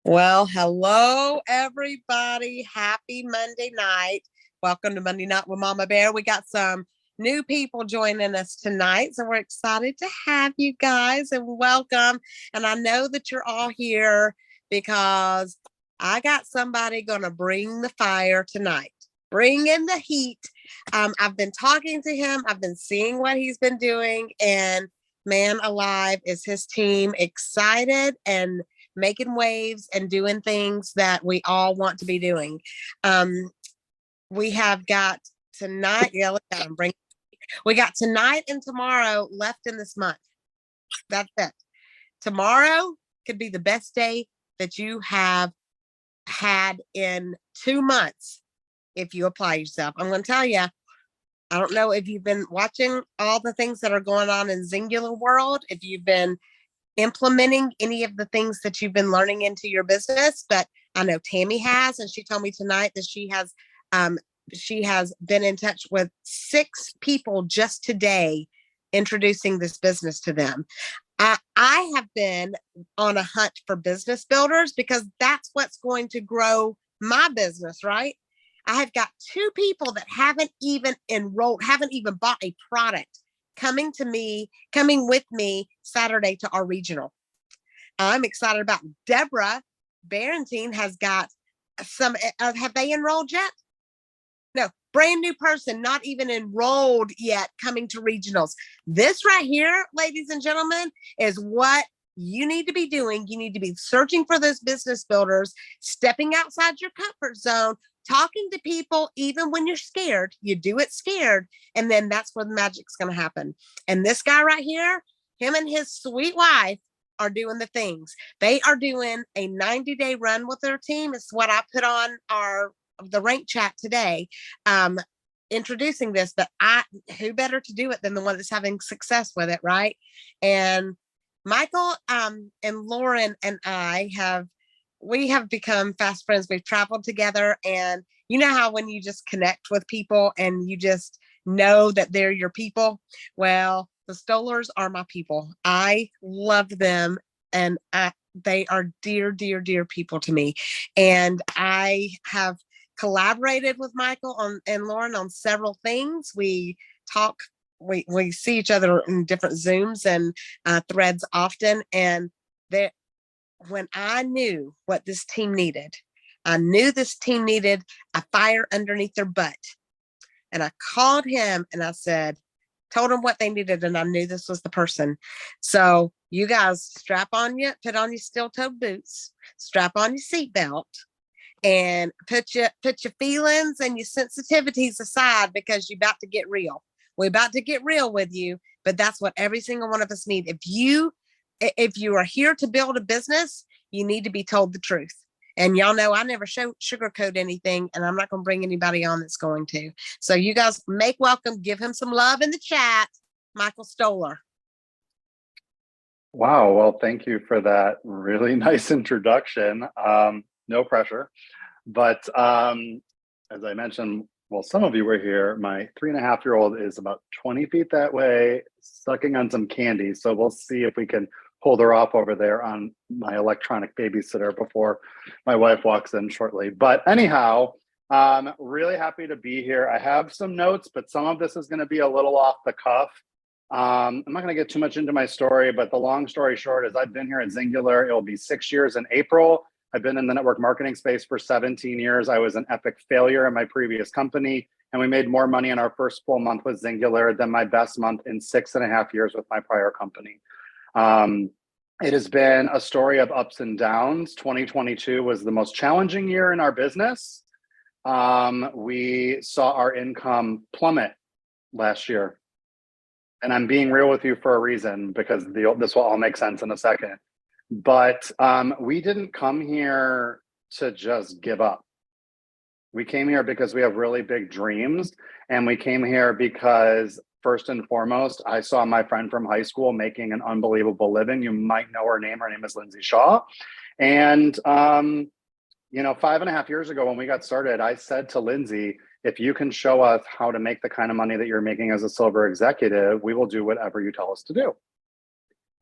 Well, hello, everybody. Happy Monday night. Welcome to Monday Night with Mama Bear. We got some new people joining us tonight, so we're excited to have you guys and welcome. And I know that you're all here because I got somebody going to bring the fire tonight, bring in the heat. I've been talking to him, I've been seeing what he's been doing, and man alive, is his team excited and making waves and doing things that we all want to be doing. Um, we have got tonight, yeah, look at them, we got tonight and tomorrow left in this month. That's it. Tomorrow could be the best day that you have had in 2 months if you apply yourself. I'm going to tell you, I don't know if you've been watching all the things that are going on in Zingular world, if you've been implementing any of the things that you've been learning into your business, but I know Tammy has, and she told me tonight that she has been in touch with 6 people just today, introducing this business to them. I have been on a hunt for business builders because that's what's going to grow my business, right? I have got 2 people that haven't even enrolled, haven't even bought a product, coming with me Saturday to our regional. I'm excited about Deborah Barentine has got some, have they enrolled yet? No, brand new person, not even enrolled yet, coming to regionals. This right here, ladies and gentlemen, is what you need to be doing. You need to be searching for those business builders, stepping outside your comfort zone, talking to people, even when you're scared. You do it scared, and then that's where the magic's going to happen. And this guy right here, him and his sweet wife are doing the things. They are doing a 90-day run with their team. It's what I put on the rank chat today, introducing this. But who better to do it than the one that's having success with it, right? And Michael and Lauren and we have become fast friends. We've traveled together, and you know how when you just connect with people and you just know that they're your people. Well, the Stollers are my people. I love them, and they are dear, dear, dear people to me. And I have collaborated with Michael and Lauren on several things. We talk, we see each other in different Zooms and threads often. And when I knew what this team needed, I knew this team needed a fire underneath their butt. And I called him and I told him what they needed, and I knew this was the person. So you guys put on your steel-toed boots, strap on your seatbelt, and put your feelings and your sensitivities aside, because you're about to get real. We're about to get real with you, but that's what every single one of us need. If you are here to build a business, you need to be told the truth. And y'all know I never sugarcoat anything, and I'm not going to bring anybody on that's going to. So you guys make welcome, give him some love in the chat, Michael Stoller. Wow. Well, thank you for that really nice introduction. No pressure. But as I mentioned, well, some of you were here. My 3.5-year-old is about 20 feet that way, sucking on some candy. So we'll see if we can hold her off over there on my electronic babysitter before my wife walks in shortly. But anyhow, really happy to be here. I have some notes, but some of this is going to be a little off the cuff. I'm not going to get too much into my story, but the long story short is I've been here at Zingular. It will be 6 years in April. I've been in the network marketing space for 17 years. I was an epic failure in my previous company, and we made more money in our first full month with Zingular than my best month in 6.5 years with my prior company. It has been a story of ups and downs. 2022 was the most challenging year in our business. We saw our income plummet last year. And I'm being real with you for a reason, because this will all make sense in a second. But we didn't come here to just give up. We came here because we have really big dreams. And we came here because, first and foremost, I saw my friend from high school making an unbelievable living. You might know her name. Her name is Lindsay Shaw. And, 5.5 years ago when we got started, I said to Lindsay, if you can show us how to make the kind of money that you're making as a silver executive, we will do whatever you tell us to do.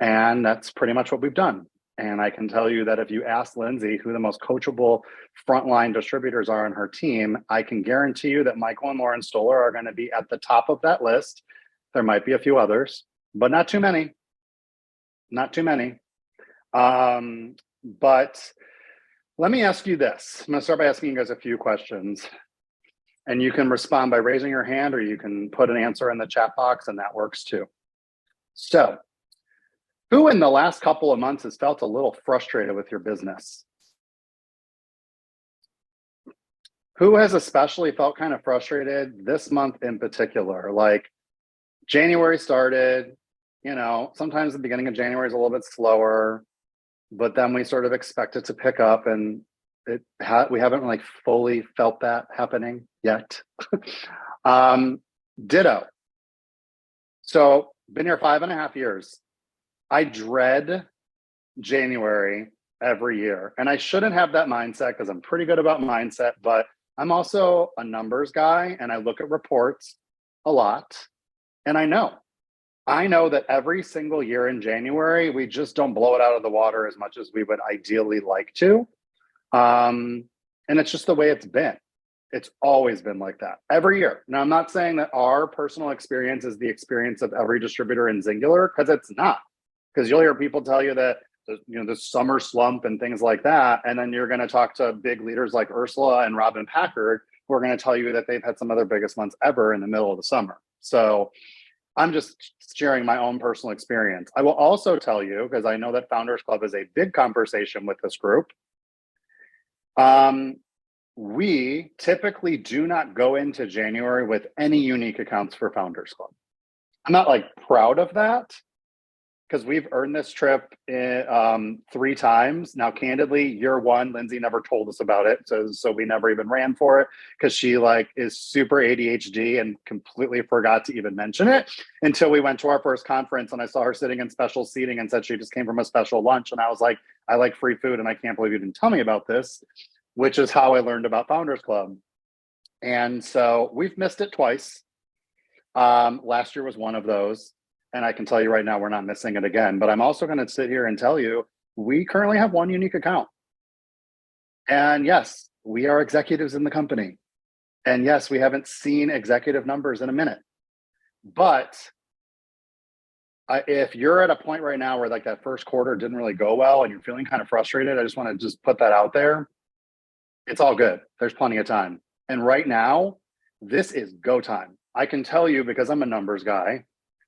And that's pretty much what we've done. And I can tell you that if you ask Lindsay who the most coachable frontline distributors are on her team, I can guarantee you that Michael and Lauren Stoller are going to be at the top of that list. There might be a few others, but not too many. Not too many. But let me ask you this. I'm going to start by asking you guys a few questions. And you can respond by raising your hand, or you can put an answer in the chat box, and that works too. So, who in the last couple of months has felt a little frustrated with your business? Who has especially felt kind of frustrated this month in particular? Like January started, sometimes the beginning of January is a little bit slower, but then we sort of expect it to pick up, and we haven't like fully felt that happening yet. Ditto. So been here 5.5 years. I dread January every year. And I shouldn't have that mindset because I'm pretty good about mindset, but I'm also a numbers guy and I look at reports a lot. And I know that every single year in January, we just don't blow it out of the water as much as we would ideally like to. And it's just the way it's been. It's always been like that every year. Now, I'm not saying that our personal experience is the experience of every distributor in singular, because it's not. Because you'll hear people tell you that the summer slump and things like that, and then you're going to talk to big leaders like Ursula and Robin Packard, who are going to tell you that they've had some of their biggest months ever in the middle of the summer. So I'm just sharing my own personal experience. I will also tell you, because I know that Founders Club is a big conversation with this group. We typically do not go into January with any unique accounts for Founders Club. I'm not proud of that, because we've earned this trip 3 times. Now, candidly, year 1, Lindsay never told us about it. So we never even ran for it, because she is super ADHD and completely forgot to even mention it until we went to our first conference, and I saw her sitting in special seating and said she just came from a special lunch. And I was like, I like free food, and I can't believe you didn't tell me about this, which is how I learned about Founders Club. And so we've missed it twice. Last year was one of those. And I can tell you right now, we're not missing it again. But I'm also going to sit here and tell you, we currently have 1 unique account. And yes, we are executives in the company. And yes, we haven't seen executive numbers in a minute. But if you're at a point right now where that first quarter didn't really go well and you're feeling kind of frustrated, I just want to put that out there. It's all good. There's plenty of time. And right now, this is go time. I can tell you, because I'm a numbers guy,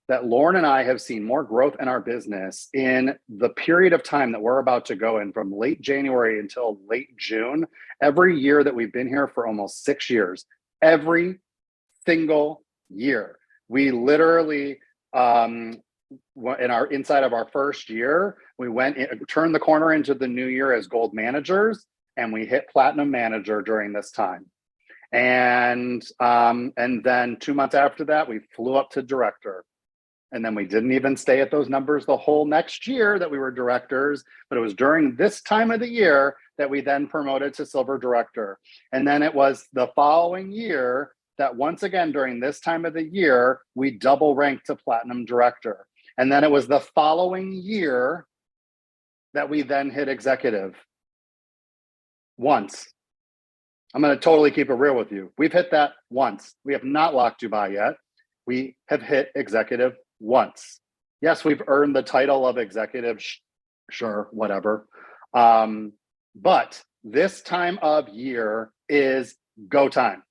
that Lauren and I have seen more growth in our business in the period of time that we're about to go in, from late January until late June, every year that we've been here for almost 6 years. Every single year. We literally, inside of our first year, we turned the corner into the new year as gold managers, and we hit platinum manager during this time. And then 2 months after that, we flew up to director. And then we didn't even stay at those numbers the whole next year that we were directors, but it was during this time of the year that we then promoted to silver director. And then it was the following year that once again, during this time of the year, we double ranked to platinum director. And then it was the following year that we then hit executive once. I'm going to totally keep it real with you. We've hit that once. We have not locked Dubai yet. We have hit executive once. Yes, we've earned the title of executive, sure, whatever. But this time of year is go time.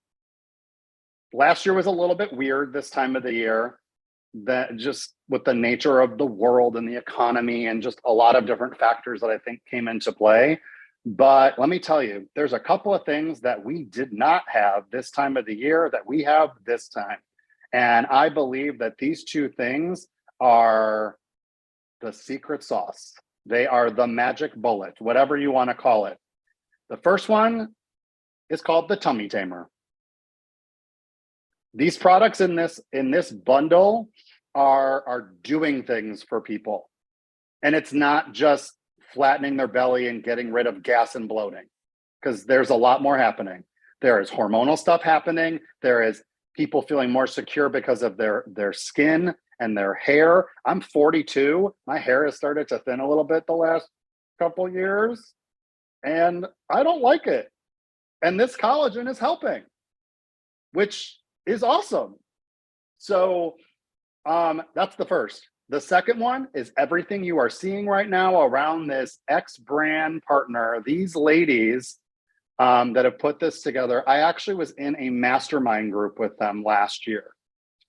Last year was a little bit weird this time of the year, that just with the nature of the world and the economy and just a lot of different factors that I think came into play. But let me tell you, there's a couple of things that we did not have this time of the year that we have this time. And I believe that these 2 things are the secret sauce. They are the magic bullet, whatever you want to call it. The first one is called the Tummy Tamer. These products in this bundle are doing things for people. And it's not just flattening their belly and getting rid of gas and bloating, because there's a lot more happening. There is hormonal stuff happening. There is people feeling more secure because of their skin and their hair. I'm 42. My hair has started to thin a little bit the last couple years, and I don't like it. And this collagen is helping, which is awesome. So that's the first. The second one is everything you are seeing right now around this X brand partner, these ladies that have put this together. I actually was in a mastermind group with them last year.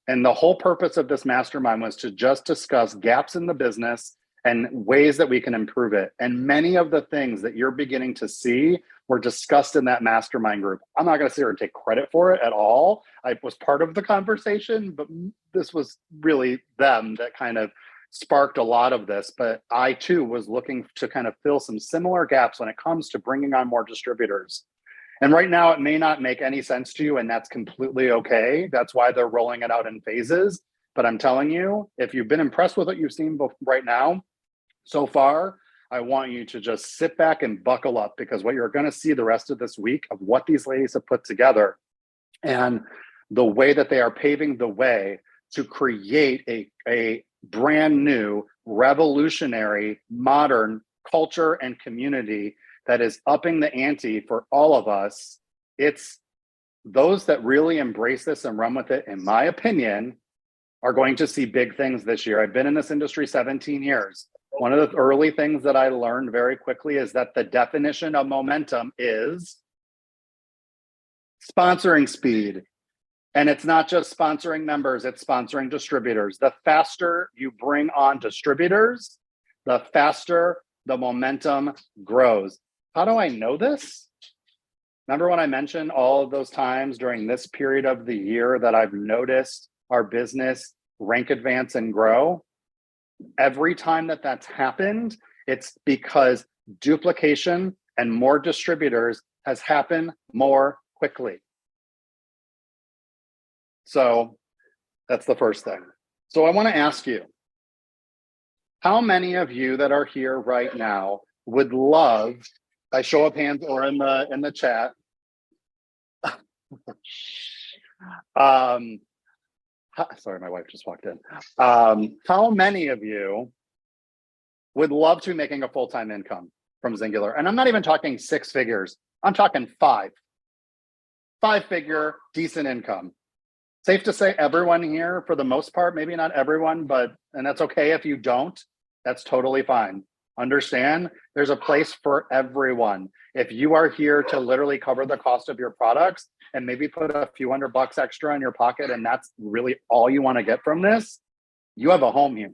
And the whole purpose of this mastermind was to just discuss gaps in the business and ways that we can improve it. And many of the things that you're beginning to see were discussed in that mastermind group. I'm not going to sit here and take credit for it at all. I was part of the conversation, but this was really them that kind of sparked a lot of this. But I too was looking to kind of fill some similar gaps when it comes to bringing on more distributors. And right now, it may not make any sense to you, and that's completely okay. That's why they're rolling it out in phases. But I'm telling you, if you've been impressed with what you've seen right now, so far, I want you to just sit back and buckle up, because what you're going to see the rest of this week of what these ladies have put together and the way that they are paving the way to create a brand new, revolutionary, modern culture and community that is upping the ante for all of us. It's those that really embrace this and run with it, in my opinion, are going to see big things this year. I've been in this industry 17 years. One of the early things that I learned very quickly is that the definition of momentum is sponsoring speed. And it's not just sponsoring members, it's sponsoring distributors. The faster you bring on distributors, the faster the momentum grows. How do I know this? Remember when I mentioned all of those times during this period of the year that I've noticed our business rank, advance, and grow? Every time that that's happened, it's because duplication and more distributors has happened more quickly. So that's the first thing. So I want to ask you, how many of you that are here right now would love, by show of hands or in the chat, sorry, my wife just walked in. How many of you would love to be making a full-time income from Singular? And I'm not even talking 6 figures. I'm talking 5-figure decent income. Safe to say everyone here, for the most part, maybe not everyone, and that's okay if you don't, that's totally fine. Understand, there's a place for everyone. If you are here to literally cover the cost of your products and maybe put a few $100 extra in your pocket, and that's really all you want to get from this, you have a home here.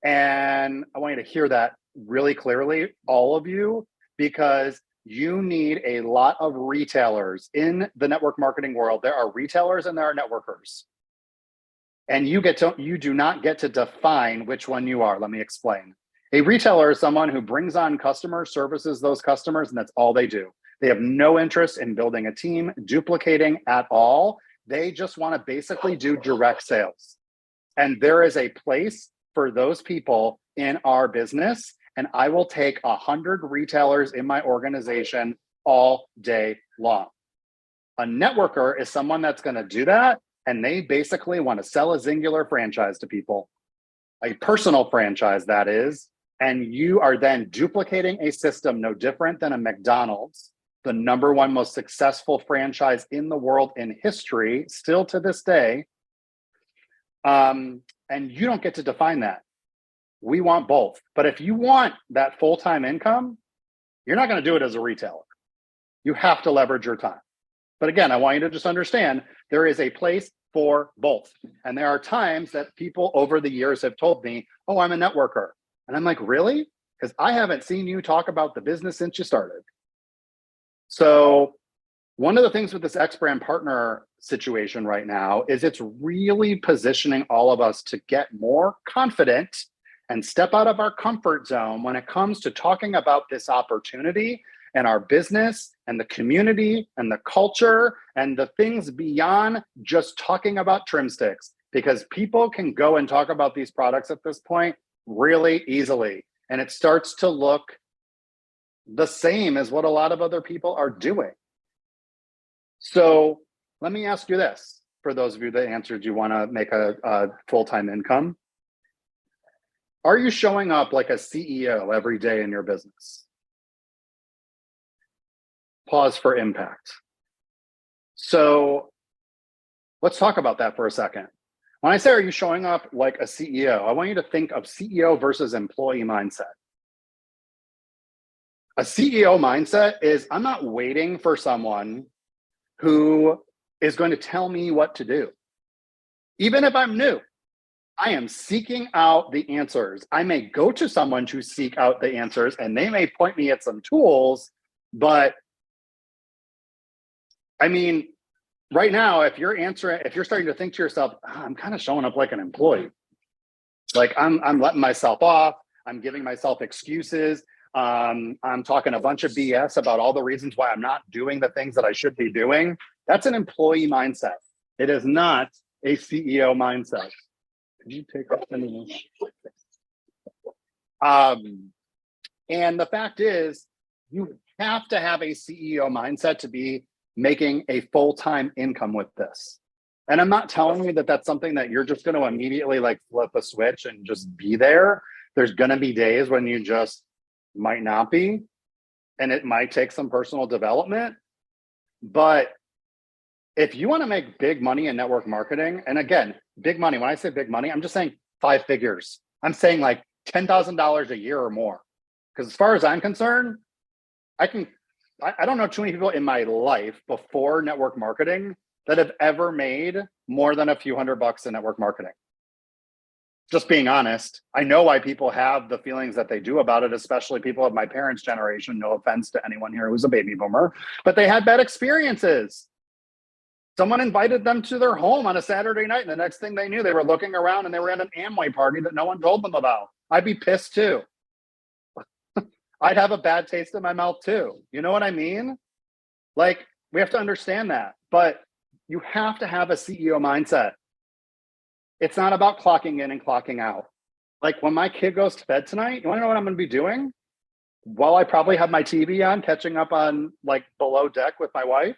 And I want you to hear that really clearly, all of you, because you need a lot of retailers in the network marketing world. There are retailers and there are networkers. And you do not get to define which one you are. Let me explain. A retailer is someone who brings on customers, services those customers, and that's all they do. They have no interest in building a team, duplicating at all. They just want to basically do direct sales. And there is a place for those people in our business. And I will take 100 retailers in my organization all day long. A networker is someone that's going to do that. And they basically want to sell a Singular franchise to people, a personal franchise, that is. And you are then duplicating a system no different than a McDonald's, the #1 most successful franchise in the world in history, still to this day. And you don't get to define that. We want both. But if you want that full-time income, you're not going to do it as a retailer. You have to leverage your time. But again, I want you to just understand there is a place for both. And there are times that people over the years have told me, oh, I'm a networker. And I'm like, really? Because I haven't seen you talk about the business since you started. So one of the things with this X brand partner situation right now is it's really positioning all of us to get more confident and step out of our comfort zone when it comes to talking about this opportunity and our business and the community and the culture and the things beyond just talking about trim sticks, because people can go and talk about these products at this point really easily. And it starts to look the same as what a lot of other people are doing. So let me ask you this, for those of you that answered you want to make a full-time income. Are you showing up like a CEO every day in your business? Pause for impact. So let's talk about that for a second. When I say, are you showing up like a CEO? I want you to think of CEO versus employee mindset. A CEO mindset is, I'm not waiting for someone who is going to tell me what to do. Even if I'm new, I am seeking out the answers. I may go to someone to seek out the answers and they may point me at some tools, but I mean, right now, if you're starting to think to yourself, I'm kind of showing up like an employee. Like I'm letting myself off. I'm giving myself excuses. I'm talking a bunch of BS about all the reasons why I'm not doing the things that I should be doing. That's an employee mindset. It is not a CEO mindset. Could you take off any? And the fact is, you have to have a CEO mindset to be making a full-time income with this. And I'm not telling you that that's something that you're just going to immediately like flip a switch and just be there. There's going to be days when you just might not be, and it might take some personal development. But if you want to make big money in network marketing, and again, big money, when I say big money, I'm just saying 5 figures. I'm saying like $10,000 a year or more. Because as far as I'm concerned, I don't know too many people in my life before network marketing that have ever made more than a few $100 in network marketing. Just being honest, I know why people have the feelings that they do about it, especially people of my parents' generation. No offense to anyone here who's a baby boomer, but they had bad experiences. Someone invited them to their home on a Saturday night, and the next thing they knew, they were looking around and they were at an Amway party that no one told them about. I'd be pissed too. I'd have a bad taste in my mouth too. You know what I mean? Like, we have to understand that, but you have to have a CEO mindset. It's not about clocking in and clocking out. Like when my kid goes to bed tonight, you want to know what I'm going to be doing? While I probably have my TV on, catching up on like Below Deck with my wife,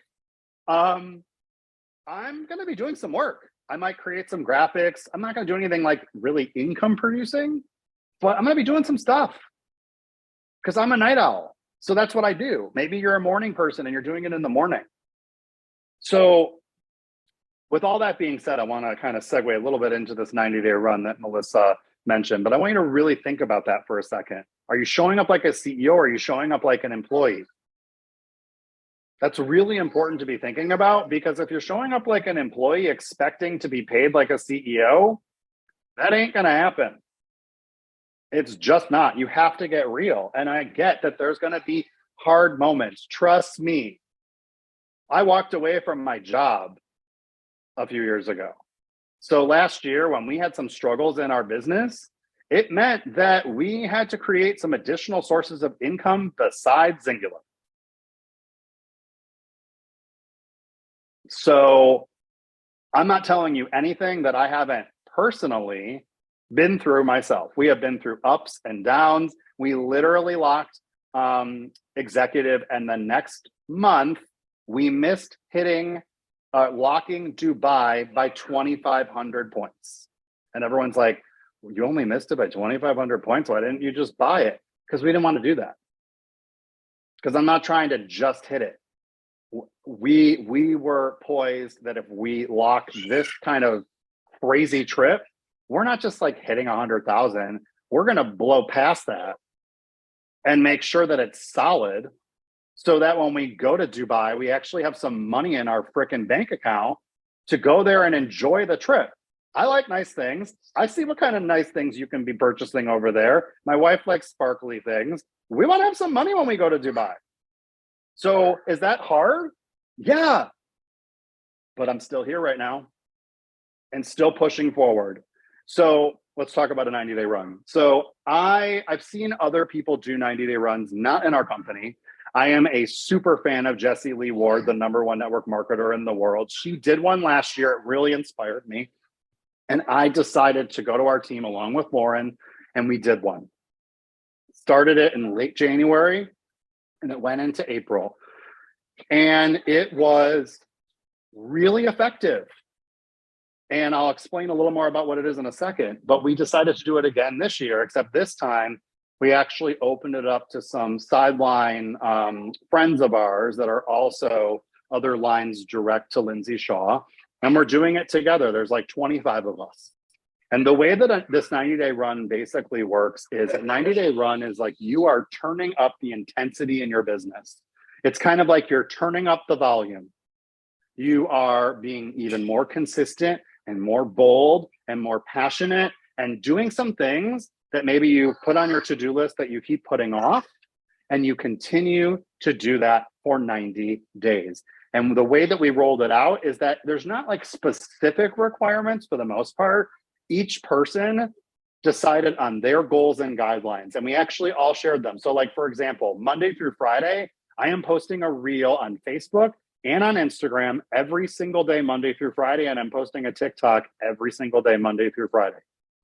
I'm going to be doing some work. I might create some graphics. I'm not going to do anything like really income producing, but I'm going to be doing some stuff because I'm a night owl. So that's what I do. Maybe you're a morning person and you're doing it in the morning. So with all that being said, I want to kind of segue a little bit into this 90-day run that Melissa mentioned, but I want you to really think about that for a second. Are you showing up like a CEO or are you showing up like an employee? That's really important to be thinking about, because if you're showing up like an employee expecting to be paid like a CEO, that ain't going to happen. It's just not. You have to get real. And I get that there's going to be hard moments. Trust me. I walked away from my job a few years ago. So last year, when we had some struggles in our business, it meant that we had to create some additional sources of income besides Singular. So I'm not telling you anything that I haven't personally been through myself. We have been through ups and downs. We literally locked executive, and the next month we missed hitting locking Dubai by 2,500 points. And everyone's like, you only missed it by 2,500 points. Why didn't you just buy it? Because we didn't want to do that. Because I'm not trying to just hit it. We were poised that if we lock this kind of crazy trip, we're not just like hitting 100,000. We're going to blow past that and make sure that it's solid, so that when we go to Dubai, we actually have some money in our frickin' bank account to go there and enjoy the trip. I like nice things. I see what kind of nice things you can be purchasing over there. My wife likes sparkly things. We want to have some money when we go to Dubai. So is that hard? Yeah. But I'm still here right now and still pushing forward. So let's talk about a 90-day run. So I've seen other people do 90-day runs, not in our company. I am a super fan of Jessie Lee Ward, the #1 network marketer in the world. She did one last year. It really inspired me. And I decided to go to our team along with Lauren, and we did one. Started it in late January, and it went into April. And it was really effective. And I'll explain a little more about what it is in a second. But we decided to do it again this year, except this time we actually opened it up to some sideline friends of ours that are also other lines direct to Lindsay Shaw. And we're doing it together. There's like 25 of us. And the way that this 90-day run basically works is a 90-day run is like you are turning up the intensity in your business. It's kind of like you're turning up the volume. You are being even more consistent and more bold and more passionate and doing some things that maybe you put on your to-do list that you keep putting off, and you continue to do that for 90 days. And the way that we rolled it out is that there's not like specific requirements for the most part. Each person decided on their goals and guidelines, and we actually all shared them. So like, for example, Monday through Friday, I am posting a reel on Facebook and on Instagram every single day, Monday through Friday, and I'm posting a TikTok every single day, Monday through Friday.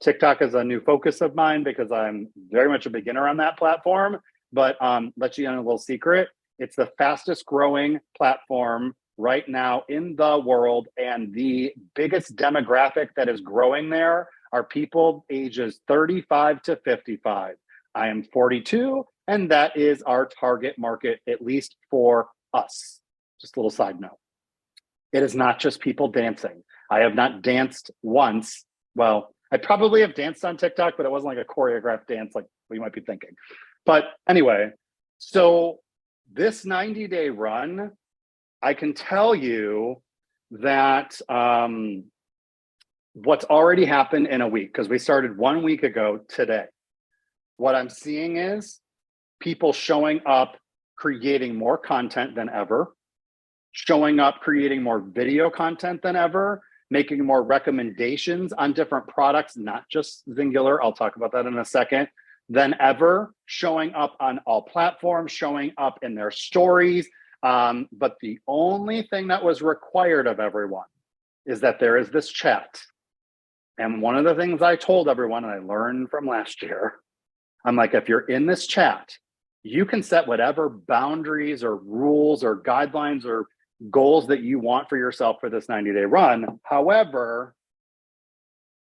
TikTok is a new focus of mine because I'm very much a beginner on that platform, but let you in a little secret. It's the fastest growing platform right now in the world, and the biggest demographic that is growing there are people ages 35 to 55. I am 42, and that is our target market, at least for us. Just a little side note. It is not just people dancing. I have not danced once. Well, I probably have danced on TikTok, but it wasn't like a choreographed dance like we might be thinking. But anyway, so this 90-day run, I can tell you that what's already happened in a week, because we started 1 week ago today, what I'm seeing is people showing up, creating more content than ever, showing up, creating more video content than ever, making more recommendations on different products, not just Singular, I'll talk about that in a second, than ever, showing up on all platforms, showing up in their stories. But the only thing that was required of everyone is that there is this chat. And one of the things I told everyone, and I learned from last year, I'm like, if you're in this chat, you can set whatever boundaries or rules or guidelines or goals that you want for yourself for this 90-day run. However,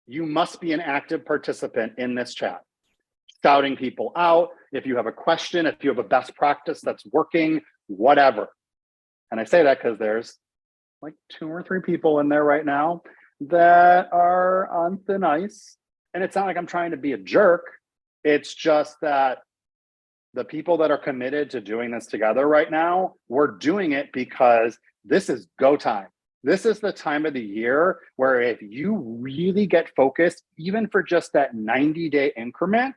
you must be an active participant in this chat, shouting people out. If you have a question, if you have a best practice that's working, whatever. And I say that because there's like 2 or 3 people in there right now that are on thin ice. And it's not like I'm trying to be a jerk. It's just that the people that are committed to doing this together right now, we're doing it because this is go time. This is the time of the year where if you really get focused, even for just that 90-day increment,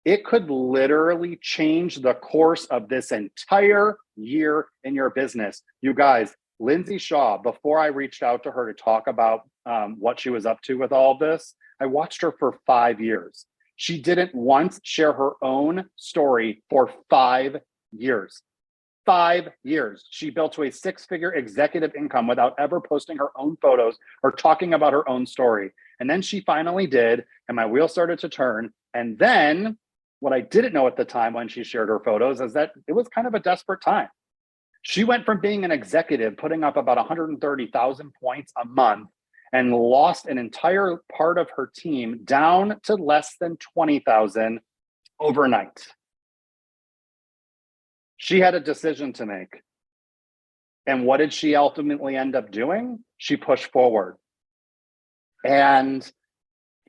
it could literally change the course of this entire year in your business. You guys, Lindsay Shaw, before I reached out to her to talk about what she was up to with all of this, I watched her for 5 years. She didn't once share her own story for 5 years. 5 years. She built to a 6-figure executive income without ever posting her own photos or talking about her own story. And then she finally did, and my wheel started to turn. And then what I didn't know at the time when she shared her photos is that it was kind of a desperate time. She went from being an executive, putting up about 130,000 points a month, and lost an entire part of her team down to less than 20,000 overnight. She had a decision to make. And what did she ultimately end up doing? She pushed forward. And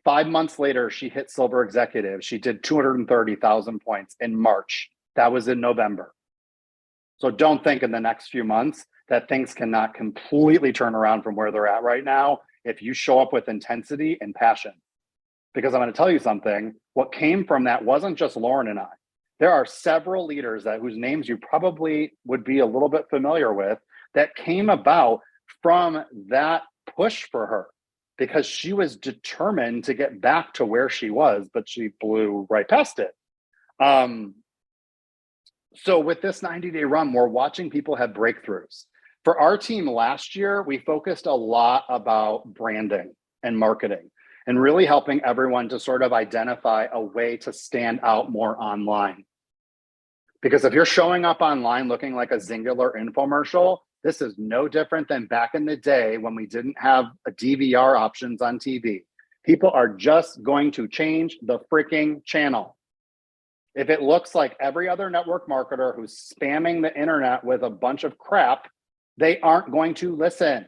5 months later, she hit silver executive. She did 230,000 points in March. That was in November. So don't think in the next few months that things cannot completely turn around from where they're at right now if you show up with intensity and passion. Because I'm going to tell you something, what came from that wasn't just Lauren and I. There are several leaders whose names you probably would be a little bit familiar with that came about from that push for her because she was determined to get back to where she was, but she blew right past it. So with this 90-day run, we're watching people have breakthroughs. For our team last year, we focused a lot about branding and marketing and really helping everyone to sort of identify a way to stand out more online. Because if you're showing up online looking like a Singular infomercial, This is no different than back in the day when we didn't have a DVR options on TV. People are just going to change the freaking channel. If it looks like every other network marketer who's spamming the internet with a bunch of crap, they aren't going to listen.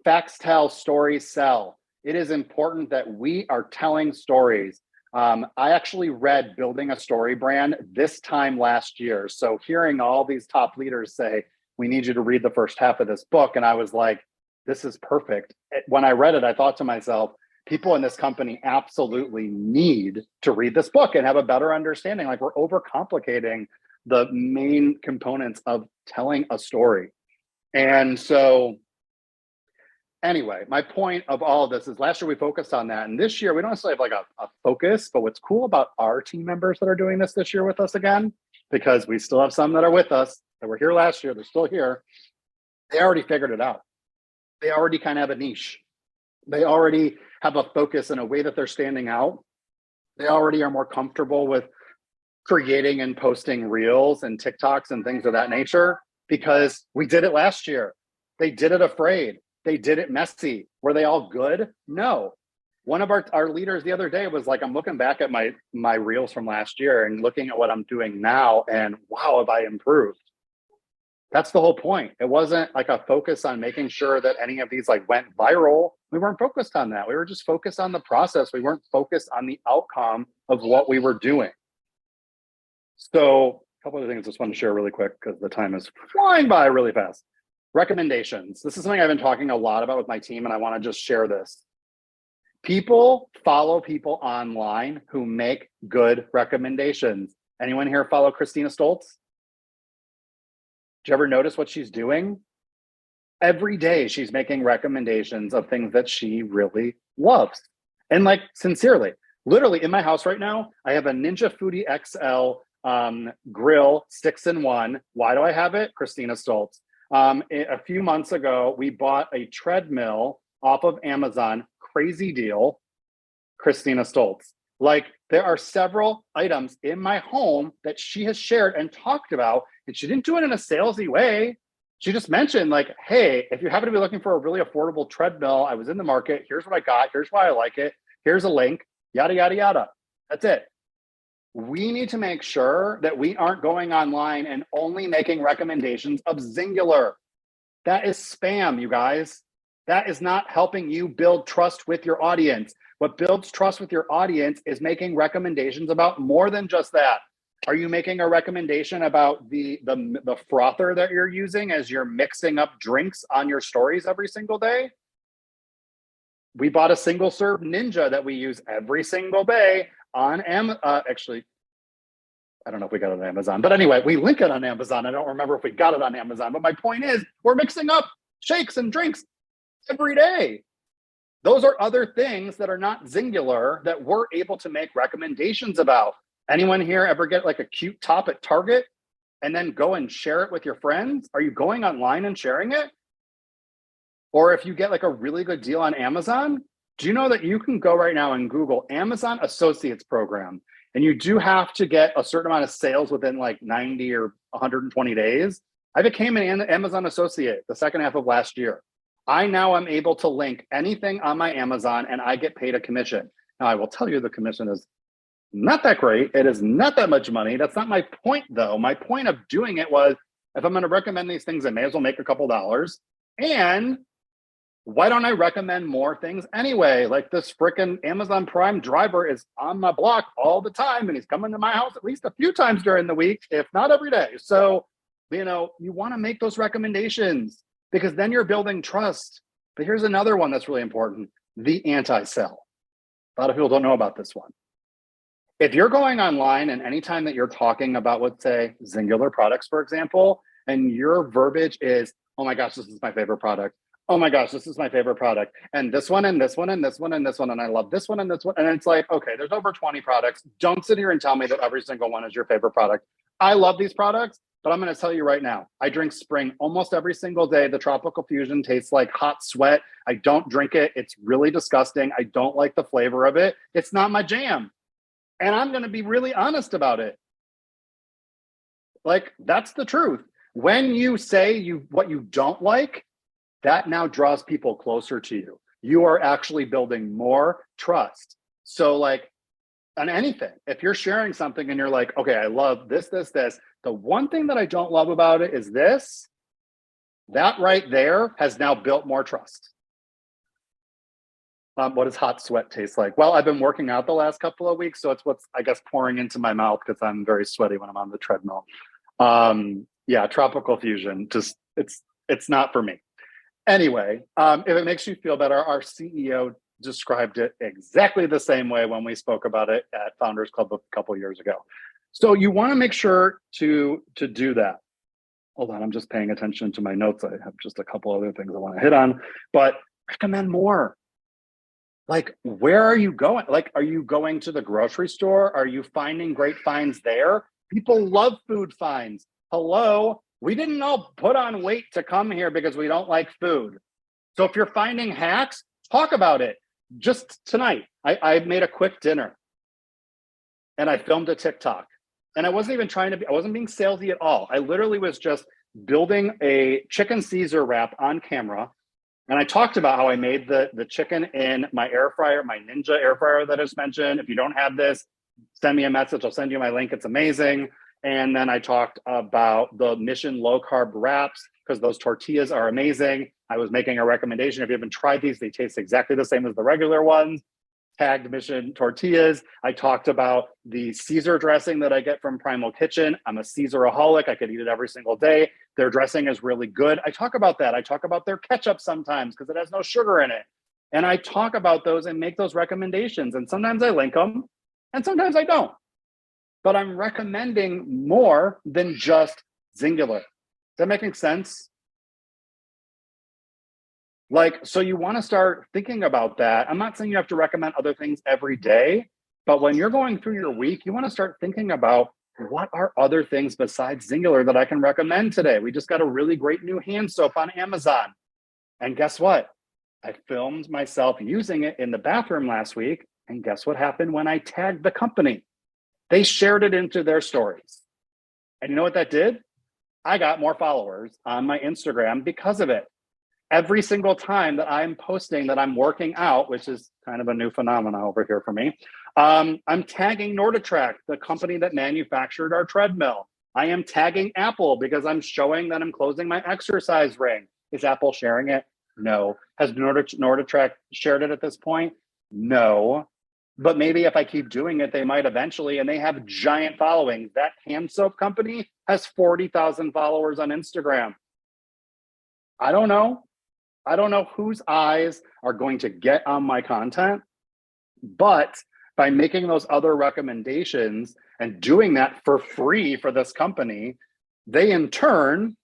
Facts tell, stories sell. It is important that we are telling stories. I actually read Building a Story Brand this time last year. So hearing all these top leaders say, we need you to read the first half of this book. And I was like, this is perfect. When I read it, I thought to myself, people in this company absolutely need to read this book and have a better understanding. Like, we're overcomplicating the main components of telling a story. And so anyway, my point of all of this is last year we focused on that. And this year we don't necessarily have like a focus, but what's cool about our team members that are doing this year with us again, because we still have some that are with us that were here last year, they're still here. They already figured it out. They already kind of have a niche. They already have a focus in a way that they're standing out. They already are more comfortable with creating and posting reels and TikToks and things of that nature because we did it last year. They did it afraid. They did it messy. Were they all good? No. One of our leaders the other day was like, I'm looking back at my reels from last year and looking at what I'm doing now, and wow, have I improved. That's the whole point. It wasn't like a focus on making sure that any of these like went viral. We weren't focused on that. We were just focused on the process. We weren't focused on the outcome of what we were doing. So a couple of things I just want to share really quick because the time is flying by really fast. Recommendations. This is something I've been talking a lot about with my team, and I want to just share this. People follow people online who make good recommendations. Anyone here follow Christina Stoltz? Did you ever notice what she's doing? Every day she's making recommendations of things that she really loves. And like, sincerely, literally in my house right now, I have a Ninja Foodie XL grill 6-in-1. Why do I have it? Christina Stoltz. A few months ago, we bought a treadmill off of Amazon. Crazy deal. Christina Stoltz. Like, there are several items in my home that she has shared and talked about, and she didn't do it in a salesy way. She just mentioned like, hey, if you happen to be looking for a really affordable treadmill, I was in the market. Here's what I got. Here's why I like it. Here's a link, yada, yada, yada. That's it. We need to make sure that we aren't going online and only making recommendations of Singular. That is spam, you guys. That is not helping you build trust with your audience. What builds trust with your audience is making recommendations about more than just that. Are you making a recommendation about the frother that you're using as you're mixing up drinks on your stories every single day? We bought a single serve Ninja that we use every single day on actually, I don't know if we got it on Amazon, but anyway, we link it on Amazon. I don't remember if we got it on Amazon, but my point is we're mixing up shakes and drinks every day. Those are other things that are not Singular that we're able to make recommendations about. Anyone here ever get like a cute top at Target and then go and share it with your friends? Are you going online and sharing it? Or if you get like a really good deal on Amazon, do you know that you can go right now and Google Amazon Associates Program, and you do have to get a certain amount of sales within like 90 or 120 days. I became an Amazon Associate the second half of last year. I now am able to link anything on my Amazon and I get paid a commission. Now I will tell you the commission is not that great. It is not that much money. That's not my point though. My point of doing it was, if I'm going to recommend these things, I may as well make a couple dollars. And why don't I recommend more things anyway? Like this freaking Amazon Prime driver is on my block all the time, and he's coming to my house at least a few times during the week, if not every day. So, you know, you want to make those recommendations because then you're building trust. But here's another one that's really important: the anti-sell. A lot of people don't know about this one. If you're going online and anytime that you're talking about, let's say, Singular products, for example, and your verbiage is, oh my gosh, this is my favorite product. Oh my gosh, this is my favorite product. And this one, and this one, and this one, and this one, and I love this one, and this one. And it's like, okay, there's over 20 products. Don't sit here and tell me that every single one is your favorite product. I love these products, but I'm going to tell you right now, I drink Spring almost every single day. The Tropical Fusion tastes like hot sweat. I don't drink it. It's really disgusting. I don't like the flavor of it. It's not my jam. And I'm going to be really honest about it. Like, that's the truth. When you say what you don't like, that now draws people closer to you. You are actually building more trust. So like on anything, if you're sharing something and you're like, okay, I love this, this, this. The one thing that I don't love about it is this. That right there has now built more trust. What does hot sweat taste like? Well, I've been working out the last couple of weeks, so it's what's, I guess, pouring into my mouth because I'm very sweaty when I'm on the treadmill. Yeah, tropical fusion, just it's not for me. Anyway, if it makes you feel better, our CEO described it exactly the same way when we spoke about it at Founders Club a couple of years ago. So you want to make sure to do that. Hold on, I'm just paying attention to my notes. I have just a couple other things I want to hit on, but recommend more. Like, where are you going? Like, are you going to the grocery store? Are you finding great finds there? People love food finds. Hello, we didn't all put on weight to come here because we don't like food. So if you're finding hacks, talk about it. Just tonight, I made a quick dinner and I filmed a TikTok. And I wasn't even I wasn't being salesy at all. I literally was just building a chicken Caesar wrap on camera. And I talked about how I made the chicken in my air fryer, my Ninja air fryer that I just mentioned. If you don't have this, send me a message. I'll send you my link. It's amazing. And then I talked about the Mission low carb wraps because those tortillas are amazing. I was making a recommendation. If you haven't tried these, they taste exactly the same as the regular ones. Tagged Mission tortillas. I talked about the Caesar dressing that I get from Primal Kitchen. I'm a Caesaraholic. I could eat it every single day. Their dressing is really good. I talk about that. I talk about their ketchup sometimes because it has no sugar in it. And I talk about those and make those recommendations. And sometimes I link them and sometimes I don't. But I'm recommending more than just Singular. Is that making sense? Like, so you want to start thinking about that. I'm not saying you have to recommend other things every day, but when you're going through your week, you want to start thinking about what are other things besides Singular that I can recommend today. We just got a really great new hand soap on Amazon. And guess what? I filmed myself using it in the bathroom last week. And guess what happened when I tagged the company? They shared it into their stories. And you know what that did? I got more followers on my Instagram because of it. Every single time that I'm posting that I'm working out, which is kind of a new phenomenon over here for me, I'm tagging NordicTrack, the company that manufactured our treadmill. I am tagging Apple because I'm showing that I'm closing my exercise ring. Is Apple sharing it? No. Has NordicTrack shared it at this point? No. But maybe if I keep doing it, they might eventually, and they have giant followings. That hand soap company has 40,000 followers on Instagram. I don't know. I don't know whose eyes are going to get on my content, but by making those other recommendations and doing that for free for this company, they in turn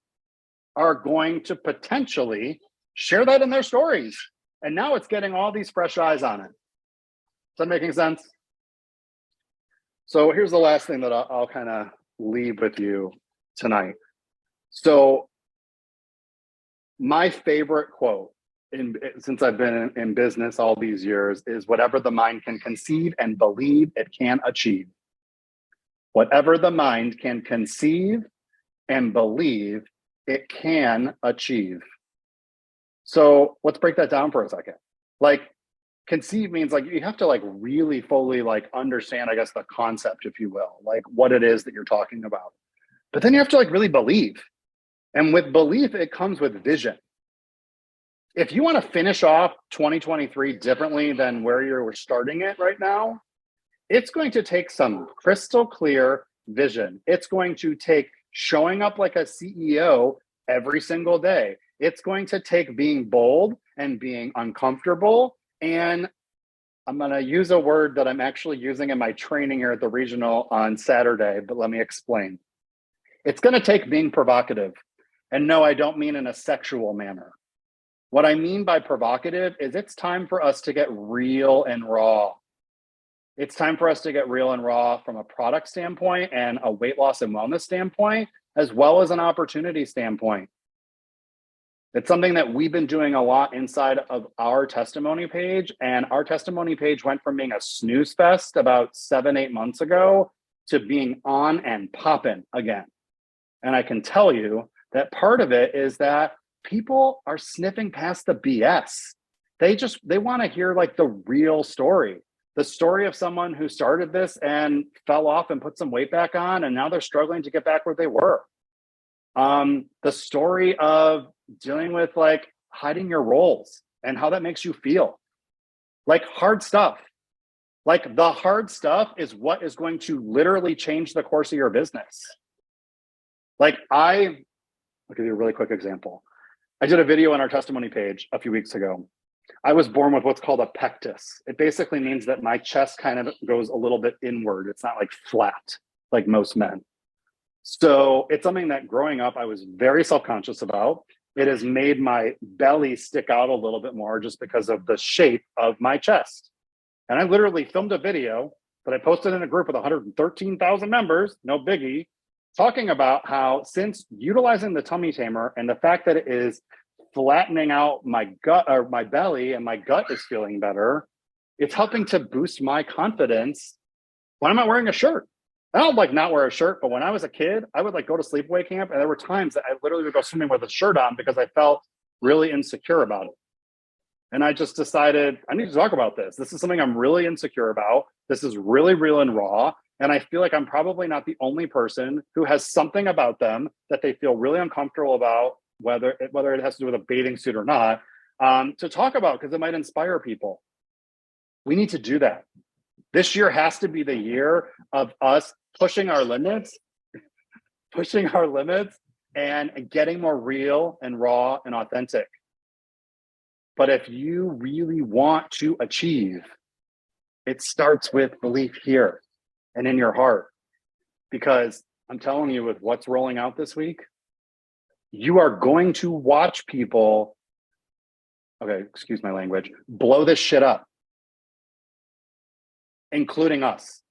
are going to potentially share that in their stories. And now it's getting all these fresh eyes on it. Is that making sense? So here's the last thing that I'll kind of leave with you tonight. So my favorite quote, since I've been in business all these years, is whatever the mind can conceive and believe it can achieve. Whatever the mind can conceive and believe it can achieve. So let's break that down for a second. Like, conceive means like you have to like really fully like understand, I guess, the concept, if you will, like what it is that you're talking about. But then you have to like really believe. And with belief, it comes with vision. If you want to finish off 2023 differently than where you're starting it right now, it's going to take some crystal clear vision. It's going to take showing up like a CEO every single day. It's going to take being bold and being uncomfortable. And I'm going to use a word that I'm actually using in my training here at the regional on Saturday, but let me explain. It's going to take being provocative. And no, I don't mean in a sexual manner. What I mean by provocative is it's time for us to get real and raw. It's time for us to get real and raw from a product standpoint and a weight loss and wellness standpoint, as well as an opportunity standpoint. It's something that we've been doing a lot inside of our testimony page. And our testimony page went from being a snooze fest about 7-8 months ago to being on and popping again. And I can tell you that part of it is that people are sniffing past the BS. They want to hear like the real story, the story of someone who started this and fell off and put some weight back on, and now they're struggling to get back where they were. The story of dealing with like hiding your roles and how that makes you feel, like hard stuff. Like the hard stuff is what is going to literally change the course of your business. Like I'll give you a really quick example. I did a video on our testimony page a few weeks ago. I was born with what's called a pectus. It basically means that my chest kind of goes a little bit inward. It's not like flat like most men. So it's something that growing up, I was very self-conscious about. It has made my belly stick out a little bit more just because of the shape of my chest. And I literally filmed a video that I posted in a group with 113,000 members, no biggie, talking about how since utilizing the tummy tamer and the fact that it is flattening out my gut or my belly and my gut is feeling better, it's helping to boost my confidence when I'm not wearing a shirt. I don't like not wear a shirt, but when I was a kid, I would like go to sleepaway camp, and there were times that I literally would go swimming with a shirt on because I felt really insecure about it. And I just decided I need to talk about this. This is something I'm really insecure about. This is really real and raw. And I feel like I'm probably not the only person who has something about them that they feel really uncomfortable about, whether it has to do with a bathing suit or not, to talk about because it might inspire people. We need to do that. This year has to be the year of us pushing our limits and getting more real and raw and authentic. But if you really want to achieve, it starts with belief here and in your heart. Because I'm telling you, with what's rolling out this week, you are going to watch people, okay, excuse my language, blow this shit up, including us,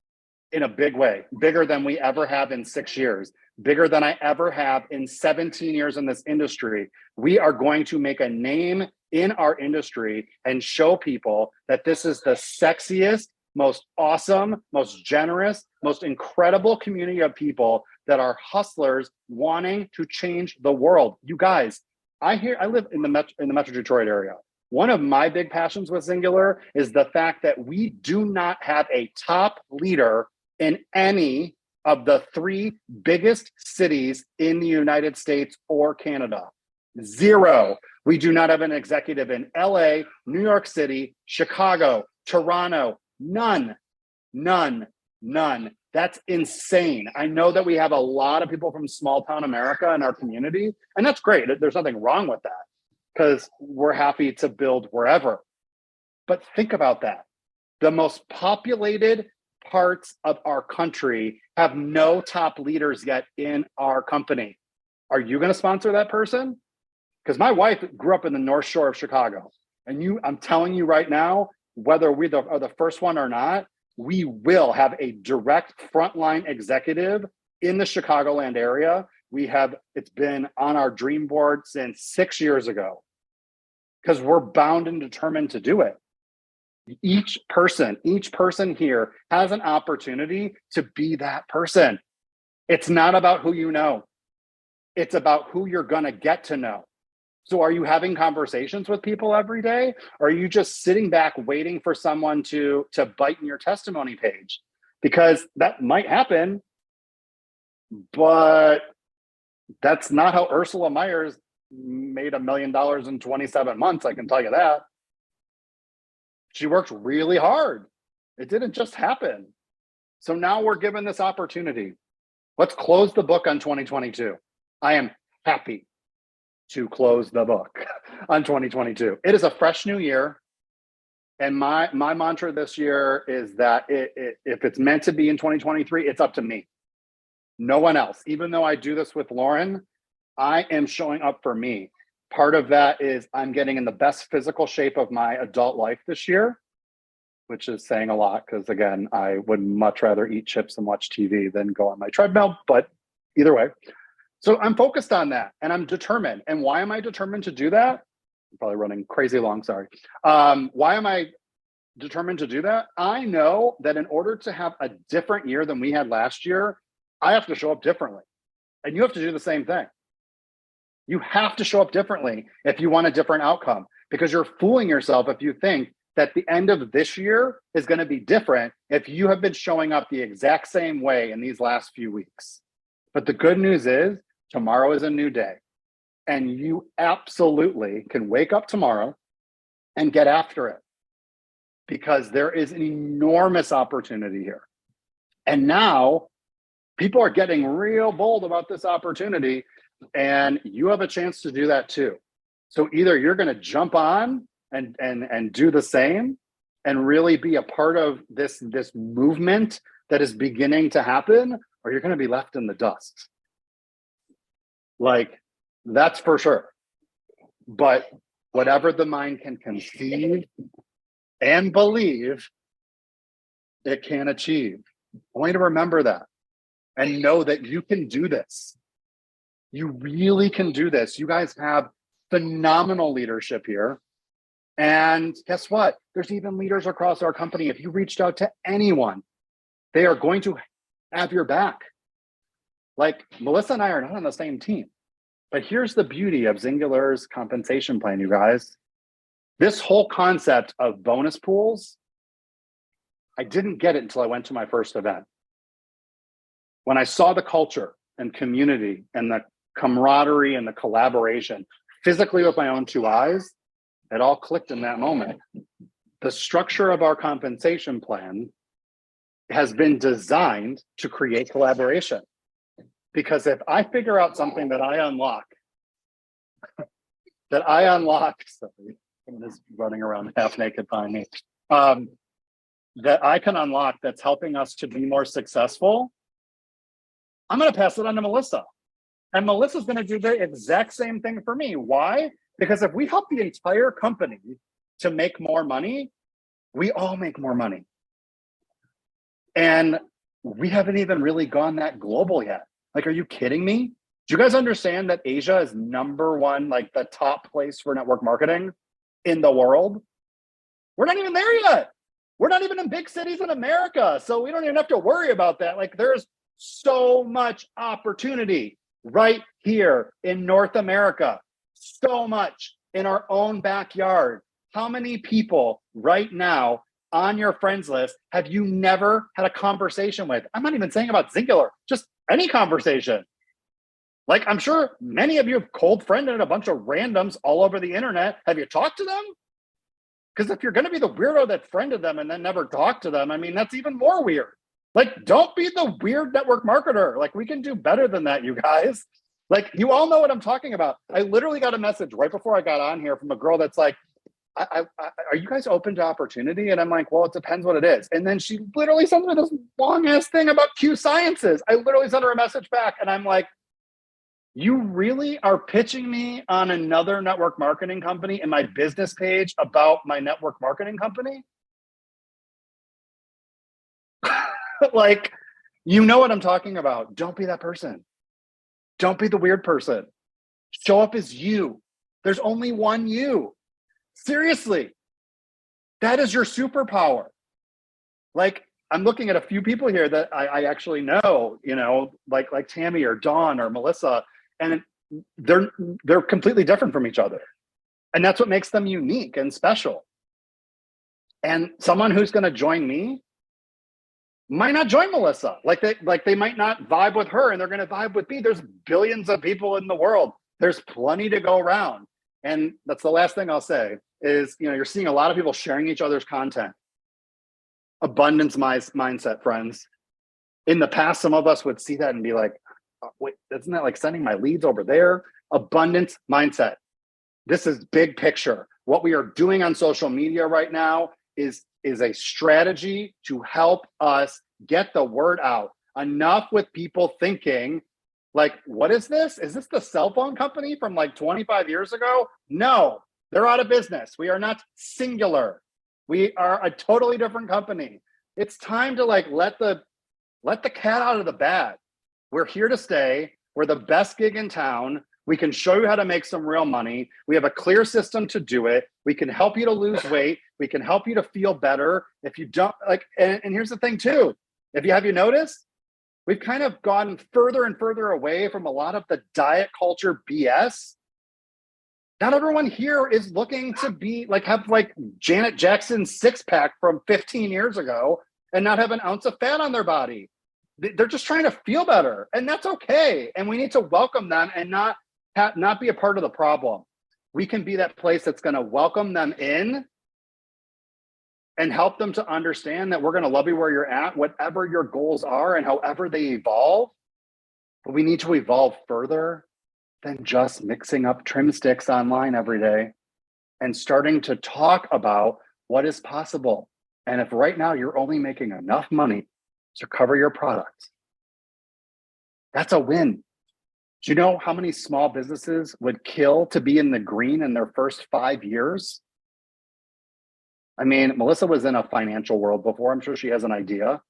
in a big way, bigger than we ever have in 6 years, bigger than I ever have in 17 years in this industry. We are going to make a name in our industry and show people that this is the sexiest, most awesome, most generous, most incredible community of people that are hustlers wanting to change the world. You guys, I live in the Metro Detroit area. One of my big passions with Singular is the fact that we do not have a top leader in any of the 3 biggest cities in the United States or Canada. 0. We do not have an executive in LA, New York City, Chicago, Toronto. None. That's insane. I know that we have a lot of people from small town America in our community, and that's great. There's nothing wrong with that because we're happy to build wherever. But think about that. The most populated parts of our country have no top leaders yet in our company. Are you going to sponsor that person? Because my wife grew up in the North Shore of Chicago. And I'm telling you right now, whether we are the first one or not, we will have a direct frontline executive in the Chicagoland area. It's been on our dream board since 6 years ago because we're bound and determined to do it. Each person here has an opportunity to be that person. It's not about who you know. It's about who you're going to get to know. So are you having conversations with people every day? Or are you just sitting back waiting for someone to bite in your testimony page? Because that might happen, but that's not how Ursula Myers made $1 million in 27 months, I can tell you that. She worked really hard. It didn't just happen. So now we're given this opportunity. Let's close the book on 2022. I am happy to close the book on 2022. It is a fresh new year. And my mantra this year is that if it's meant to be in 2023, it's up to me. No one else. Even though I do this with Lauren, I am showing up for me. Part of that is I'm getting in the best physical shape of my adult life this year, which is saying a lot because, again, I would much rather eat chips and watch TV than go on my treadmill. But either way, so I'm focused on that and I'm determined. And why am I determined to do that? I'm probably running crazy long, sorry. Why am I determined to do that? I know that in order to have a different year than we had last year, I have to show up differently. And you have to do the same thing. You have to show up differently if you want a different outcome, because you're fooling yourself if you think that the end of this year is going to be different if you have been showing up the exact same way in these last few weeks. But the good news is tomorrow is a new day, and you absolutely can wake up tomorrow and get after it, because there is an enormous opportunity here. And now people are getting real bold about this opportunity, and you have a chance to do that too. So either you're going to jump on and do the same and really be a part of this movement that is beginning to happen, or you're going to be left in the dust. Like, that's for sure. But whatever the mind can conceive and believe, it can achieve. I want you to remember that and know that you can do this. You really can do this. You guys have phenomenal leadership here. And guess what? There's even leaders across our company. If you reached out to anyone, they are going to have your back. Like, Melissa and I are not on the same team. But here's the beauty of Singular's compensation plan, you guys. This whole concept of bonus pools, I didn't get it until I went to my first event. When I saw the culture and community and the camaraderie and the collaboration physically with my own two eyes, it all clicked in that moment. The structure of our compensation plan has been designed to create collaboration. Because if I figure out something that I unlock, sorry, someone is running around half naked behind me, that I can unlock that's helping us to be more successful, I'm going to pass it on to Melissa. And Melissa's going to do the exact same thing for me. Why? Because if we help the entire company to make more money, we all make more money. And we haven't even really gone that global yet. Like, are you kidding me? Do you guys understand that Asia is number one, like the top place for network marketing in the world? We're not even there yet. We're not even in big cities in America. So we don't even have to worry about that. Like, there's so much opportunity right here in North America. So much in our own backyard. How many people right now on your friends list have you never had a conversation with? I'm not even saying about Singular, just any conversation. Like, I'm sure many of you have cold friended a bunch of randoms all over the internet. Have you talked to them? Because if you're going to be the weirdo that friended them and then never talked to them, I mean, that's even more weird. Like, don't be the weird network marketer. Like, we can do better than that, you guys. Like, you all know what I'm talking about. I literally got a message right before I got on here from a girl that's like, are you guys open to opportunity? And I'm like, well, it depends what it is. And then she literally sends me this long ass thing about Q Sciences. I literally sent her a message back and I'm like, you really are pitching me on another network marketing company in my business page about my network marketing company? Like, you know what I'm talking about. Don't be that person. Don't be the weird person. Show up as you. There's only one you. Seriously. That is your superpower. Like, I'm looking at a few people here that I actually know, you know, like Tammy or Dawn or Melissa, and they're completely different from each other. And that's what makes them unique and special. And someone who's going to join me might not join Melissa. Like they might not vibe with her and they're going to vibe with me. There's billions of people in the world. There's plenty to go around. And that's the last thing I'll say is, you know, you're seeing a lot of people sharing each other's content. Abundance mindset, friends. In the past, some of us would see that and be like, oh, wait, isn't that like sending my leads over there? Abundance mindset. This is big picture. What we are doing on social media right now is a strategy to help us get the word out. Enough with people thinking, like, what is this? Is this the cell phone company from like 25 years ago? No, they're out of business. We are not Singular. We are a totally different company. It's time to like let the cat out of the bag. We're here to stay. We're the best gig in town. We can show you how to make some real money. We have a clear system to do it. We can help you to lose weight. We can help you to feel better. If you don't like, and here's the thing too, have you noticed? We've kind of gone further and further away from a lot of the diet culture BS. Not everyone here is looking to be like, have like Janet Jackson's six pack from 15 years ago and not have an ounce of fat on their body. They're just trying to feel better, and that's okay. And we need to welcome them and not be a part of the problem. We can be that place that's going to welcome them in and help them to understand that we're going to love you where you're at, whatever your goals are and however they evolve. But we need to evolve further than just mixing up trim sticks online every day and starting to talk about what is possible. And if right now you're only making enough money to cover your products, that's a win. Do you know how many small businesses would kill to be in the green in their first 5 years? I mean, Melissa was in a financial world before. I'm sure she has an idea.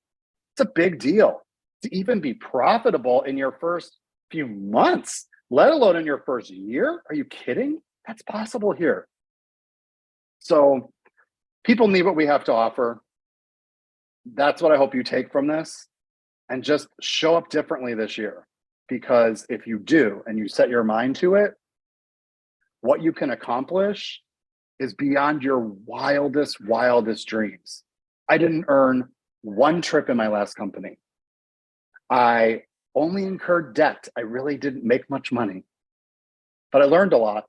It's a big deal to even be profitable in your first few months, let alone in your first year. Are you kidding? That's possible here. So people need what we have to offer. That's what I hope you take from this, and just show up differently this year. Because if you do, and you set your mind to it, what you can accomplish is beyond your wildest dreams. I didn't earn one trip in my last company. I only incurred debt. I really didn't make much money, but I learned a lot.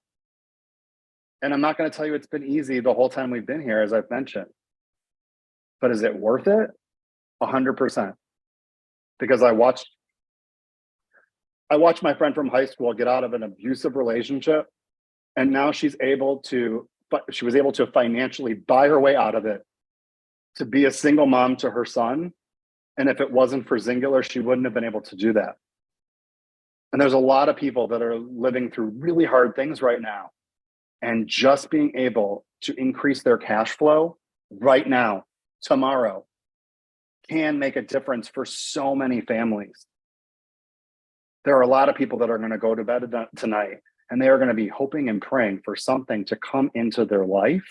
And I'm not going to tell you it's been easy the whole time we've been here, as I've mentioned. But is it worth it? 100%. Because I watched my friend from high school get out of an abusive relationship, and now she was able to financially buy her way out of it, to be a single mom to her son. And if it wasn't for Zingular, she wouldn't have been able to do that. And there's a lot of people that are living through really hard things right now. And just being able to increase their cash flow right now, tomorrow, can make a difference for so many families. There are a lot of people that are going to go to bed tonight, and they are going to be hoping and praying for something to come into their life.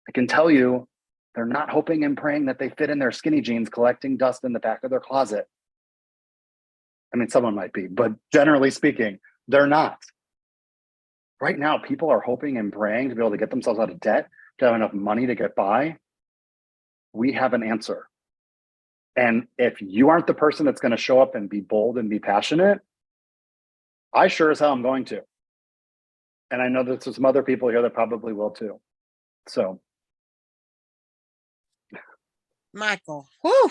I can tell you, they're not hoping and praying that they fit in their skinny jeans collecting dust in the back of their closet. I mean, someone might be, but generally speaking, they're not. Right now, people are hoping and praying to be able to get themselves out of debt, to have enough money to get by. We have an answer. And if you aren't the person that's going to show up and be bold and be passionate, I sure as hell am going to. And I know there's some other people here that probably will too. So. Michael, whew,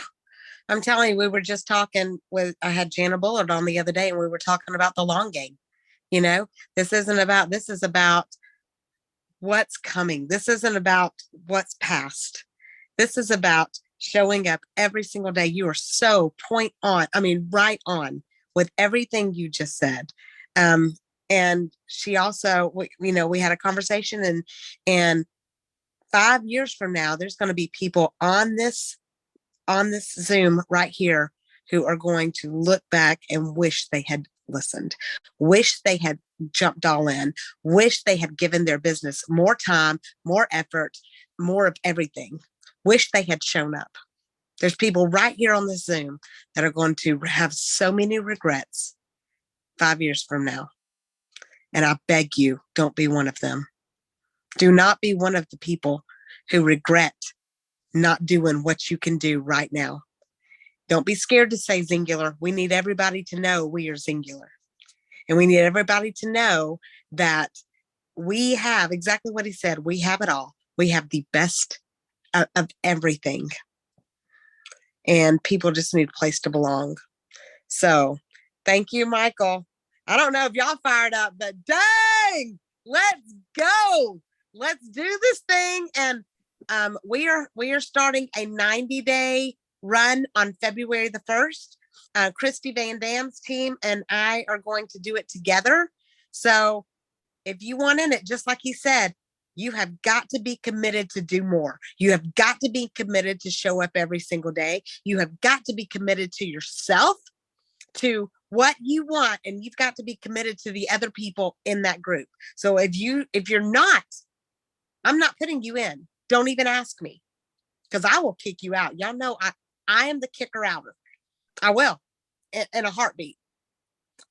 I'm telling you, we were just talking I had Jana Bullard on the other day, and we were talking about the long game. You know, this is about what's coming. This isn't about what's past. This is about showing up every single day. You are so right on with everything you just said. And she also, we had a conversation, and 5 years from now, there's going to be people on this Zoom right here who are going to look back and wish they had listened, wish they had jumped all in, wish they had given their business more time, more effort, more of everything, wish they had shown up. There's people right here on this Zoom that are going to have so many regrets 5 years from now. And I beg you, don't be one of them. Do not be one of the people who regret not doing what you can do right now. Don't be scared to say Zingular. We need everybody to know we are Zingular. And we need everybody to know that we have exactly what he said. We have it all. We have the best of everything. And people just need a place to belong. So thank you, Michael. I don't know if y'all fired up, but dang, let's go. Let's do this thing. And we are starting a 90-day run on February the 1st. Christy Van Dam's team and I are going to do it together. So if you want in it, just like he said, you have got to be committed to do more. You have got to be committed to show up every single day. You have got to be committed to yourself, to what you want, and you've got to be committed to the other people in that group. So if you're not, I'm not putting you in. Don't even ask me, because I will kick you out. Y'all know I am the kicker outer. I will. in a heartbeat.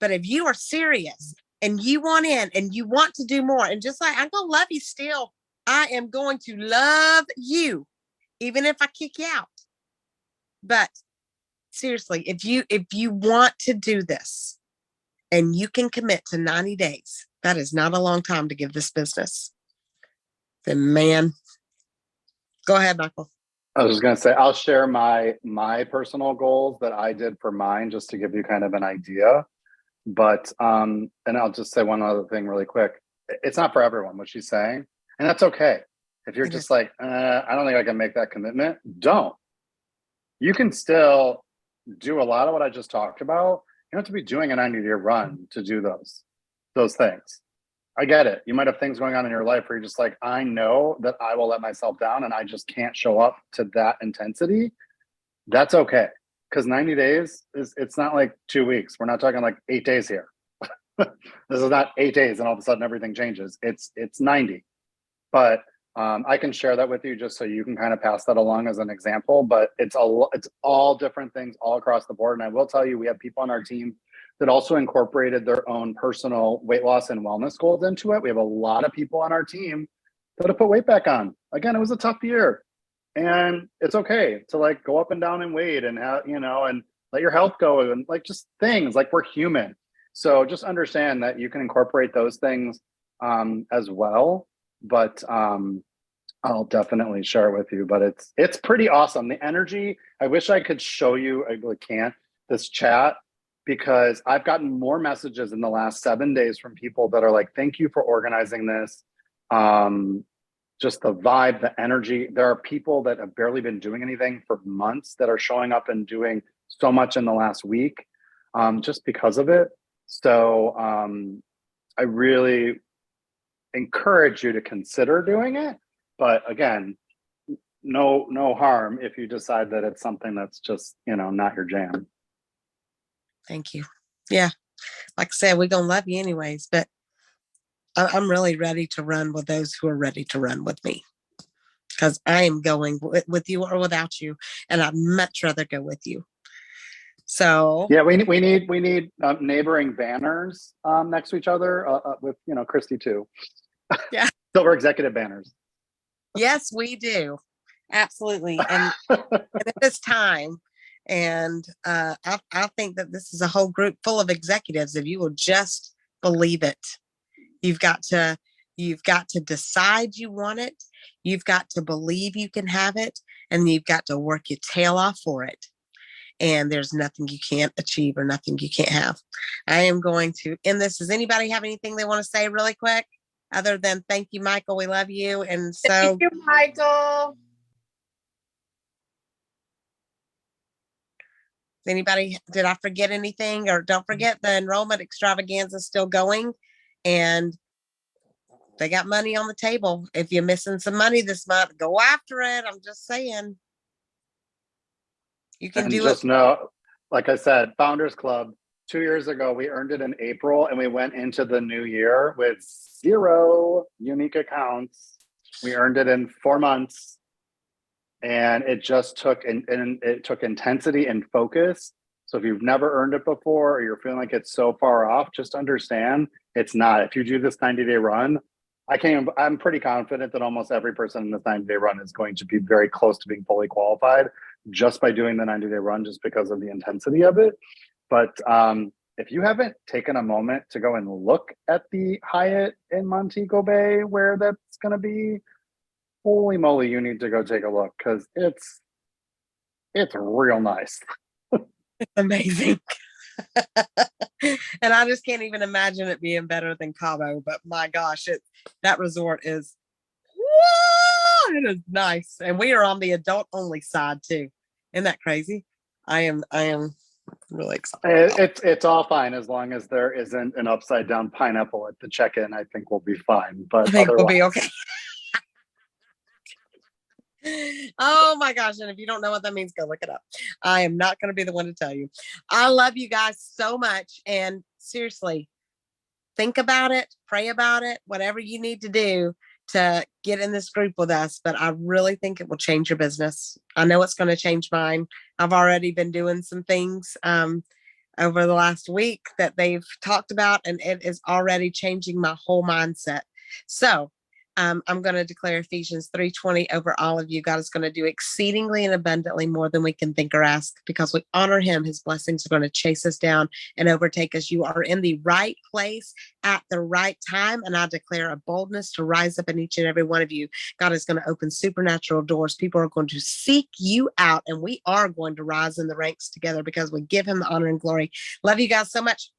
But if you are serious and you want in and you want to do more, and just like I'm going to love you still, I am going to love you, even if I kick you out. But seriously, if you want to do this and you can commit to 90 days, that is not a long time to give this business. Then man, go ahead, Michael. I was just going to say, I'll share my personal goals that I did for mine just to give you kind of an idea. But and I'll just say one other thing really quick. It's not for everyone what she's saying, and that's okay. If you're just like, I don't think I can make that commitment, don't. You can still do a lot of what I just talked about. You don't have to be doing a 90-day run to do those things. I get it. You might have things going on in your life where you're just like, I know that I will let myself down and I just can't show up to that intensity. That's okay. Because 90 days it's not like 2 weeks. We're not talking like 8 days here. This is not 8 days and all of a sudden everything changes. It's 90. But I can share that with you just so you can kind of pass that along as an example. But it's all different things all across the board. And I will tell you, we have people on our team that also incorporated their own personal weight loss and wellness goals into it. We have a lot of people on our team that have put weight back on. Again, it was a tough year. And it's okay to like go up and down in weight and have, and let your health go and like just things like we're human. So just understand that you can incorporate those things as well. But I'll definitely share it with you. But it's pretty awesome. The energy. I wish I could show you. I really can't. This chat, because I've gotten more messages in the last 7 days from people that are like, "Thank you for organizing this." Just the vibe, the energy. There are people that have barely been doing anything for months that are showing up and doing so much in the last week, just because of it. So I really encourage you to consider doing it. But again, no harm if you decide that it's something that's just, not your jam. Thank you. Yeah. Like I said, we're going to love you anyways, but I'm really ready to run with those who are ready to run with me, because I am going with you or without you. And I'd much rather go with you. So yeah, we need neighboring banners next to each other with, Christy too. Yeah. Silver executive banners. Yes, we do. Absolutely. And at this time, and I think that this is a whole group full of executives. If you will just believe it, you've got to decide you want it. You've got to believe you can have it, and you've got to work your tail off for it. And there's nothing you can't achieve or nothing you can't have. I am going to end this. Does anybody have anything they want to say really quick? Other than thank you, Michael. We love you. And so thank you, Michael. Anybody, did I forget anything? Or don't forget, the enrollment extravaganza is still going, and they got money on the table. If you're missing some money this month, go after it. I'm just saying. You can And do just it. know, like I said, Founders Club, 2 years ago, we earned it in April and we went into the new year with 0 unique accounts. We earned it in 4 months. And it just took, and it took intensity and focus. So if you've never earned it before, or you're feeling like it's so far off, just understand it's not. If you do this 90-day run, I'm pretty confident that almost every person in this 90-day run is going to be very close to being fully qualified just by doing the 90-day run, just because of the intensity of it. But if you haven't taken a moment to go and look at the Hyatt in Montego Bay, where that's going to be, holy moly, you need to go take a look, because it's real nice. Amazing. And I just can't even imagine it being better than Cabo. But my gosh, that resort is, it is nice. And we are on the adult only side too. Isn't that crazy? I am really excited. It's all fine as long as there isn't an upside down pineapple at the check-in. I think we'll be fine. But I think otherwise, we'll be okay. Oh my gosh. And if you don't know what that means, go look it up. I am not going to be the one to tell you. I love you guys so much. And seriously, think about it, pray about it, whatever you need to do to get in this group with us. But I really think it will change your business. I know it's going to change mine. I've already been doing some things over the last week that they've talked about, and it is already changing my whole mindset. So I'm going to declare Ephesians 3:20 over all of you. God is going to do exceedingly and abundantly more than we can think or ask because we honor him. His blessings are going to chase us down and overtake us. You are in the right place at the right time. And I declare a boldness to rise up in each and every one of you. God is going to open supernatural doors. People are going to seek you out, and we are going to rise in the ranks together because we give him the honor and glory. Love you guys so much.